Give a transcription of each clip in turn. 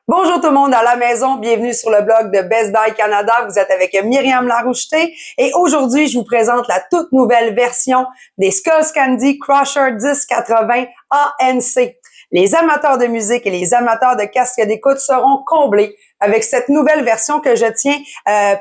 Bonjour tout le monde à la maison, bienvenue sur le blog de Best Buy Canada. Vous êtes avec Myriam Laroucheté et aujourd'hui, je vous présente la toute nouvelle version des Skullcandy Crusher 1080 ANC. Les amateurs de musique et les amateurs de casques d'écoute seront comblés avec cette nouvelle version que je tiens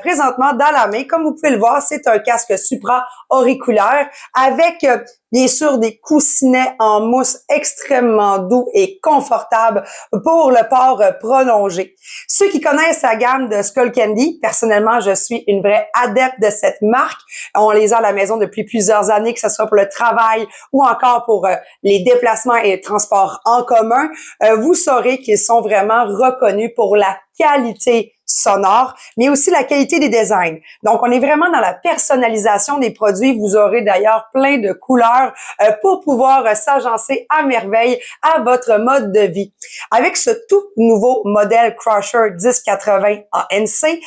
présentement dans la main. Comme vous pouvez le voir, c'est un casque supra-auriculaire avec bien sûr des coussinets en mousse extrêmement doux et confortables pour le port prolongé. Ceux qui connaissent la gamme de Skullcandy, personnellement, je suis une vraie adepte de cette marque. On les a à la maison depuis plusieurs années, que ce soit pour le travail ou encore pour les déplacements et le transport en commun. Vous saurez qu'ils sont vraiment reconnus pour la qualité sonore, mais aussi la qualité des designs. Donc, on est vraiment dans la personnalisation des produits. Vous aurez d'ailleurs plein de couleurs pour pouvoir s'agencer à merveille à votre mode de vie. Avec ce tout nouveau modèle Crusher 1080 ANC,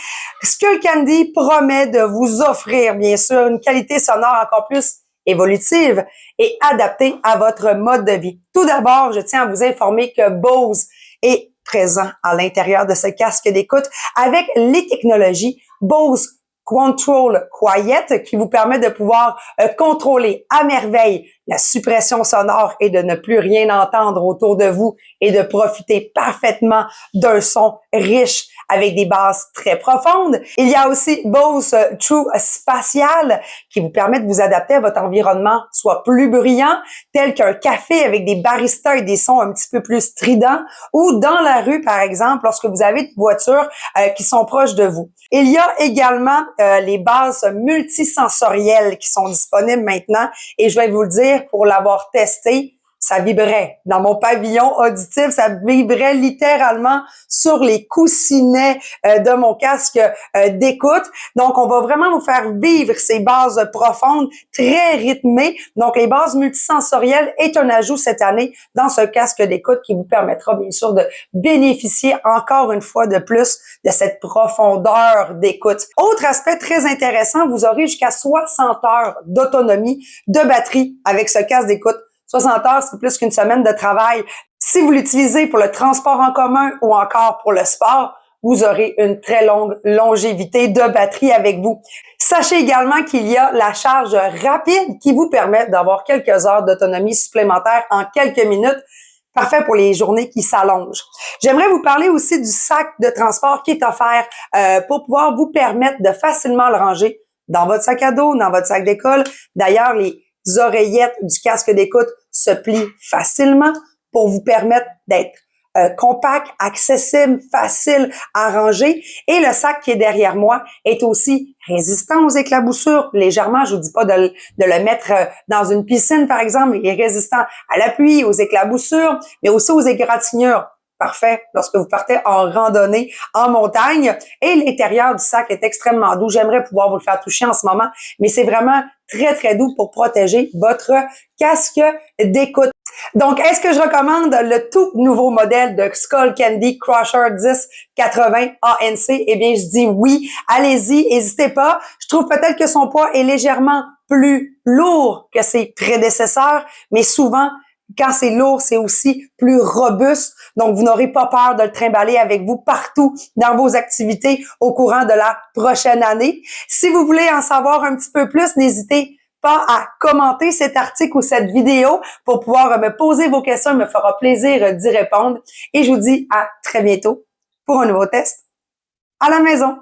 Skullcandy promet de vous offrir, bien sûr, une qualité sonore encore plus évolutive et adaptée à votre mode de vie. Tout d'abord, je tiens à vous informer que Bose est présent à l'intérieur de ce casque d'écoute avec les technologies Bose Control Quiet qui vous permet de pouvoir contrôler à merveille la suppression sonore et de ne plus rien entendre autour de vous et de profiter parfaitement d'un son riche avec des basses très profondes. Il y a aussi Bose True Spatial qui vous permet de vous adapter à votre environnement soit plus bruyant, tel qu'un café avec des baristas et des sons un petit peu plus stridents, ou dans la rue, par exemple, lorsque vous avez des voitures qui sont proches de vous. Il y a également les bases multisensorielles qui sont disponibles maintenant et je vais vous le dire, pour l'avoir testé, ça vibrait. Dans mon pavillon auditif, ça vibrait littéralement sur les coussinets de mon casque d'écoute. Donc, on va vraiment vous faire vivre ces bases profondes, très rythmées. Donc, les bases multisensorielles est un ajout cette année dans ce casque d'écoute qui vous permettra bien sûr de bénéficier encore une fois de plus de cette profondeur d'écoute. Autre aspect très intéressant, vous aurez jusqu'à 60 heures d'autonomie de batterie avec ce casque d'écoute. 60 heures, c'est plus qu'une semaine de travail. Si vous l'utilisez pour le transport en commun ou encore pour le sport, vous aurez une très longue longévité de batterie avec vous. Sachez également qu'il y a la charge rapide qui vous permet d'avoir quelques heures d'autonomie supplémentaire en quelques minutes. Parfait pour les journées qui s'allongent. J'aimerais vous parler aussi du sac de transport qui est offert pour pouvoir vous permettre de facilement le ranger dans votre sac à dos, dans votre sac d'école. D'ailleurs, les oreillettes du casque d'écoute se plient facilement pour vous permettre d'être compact, accessible, facile à ranger. Et le sac qui est derrière moi est aussi résistant aux éclaboussures. Légèrement, je vous dis pas de le mettre dans une piscine, par exemple. Il est résistant à la pluie, aux éclaboussures, mais aussi aux égratignures. Parfait lorsque vous partez en randonnée en montagne. Et l'intérieur du sac est extrêmement doux. J'aimerais pouvoir vous le faire toucher en ce moment, mais c'est vraiment très, très doux pour protéger votre casque d'écoute. Donc, est-ce que je recommande le tout nouveau modèle de Skullcandy Crusher 1080 ANC? Eh bien, je dis oui. Allez-y, n'hésitez pas. Je trouve peut-être que son poids est légèrement plus lourd que ses prédécesseurs, mais souvent, quand c'est lourd, c'est aussi plus robuste. Donc, vous n'aurez pas peur de le trimballer avec vous partout dans vos activités au courant de la prochaine année. Si vous voulez en savoir un petit peu plus, n'hésitez pas à commenter cet article ou cette vidéo pour pouvoir me poser vos questions. Il me fera plaisir d'y répondre. Et je vous dis à très bientôt pour un nouveau test à la maison.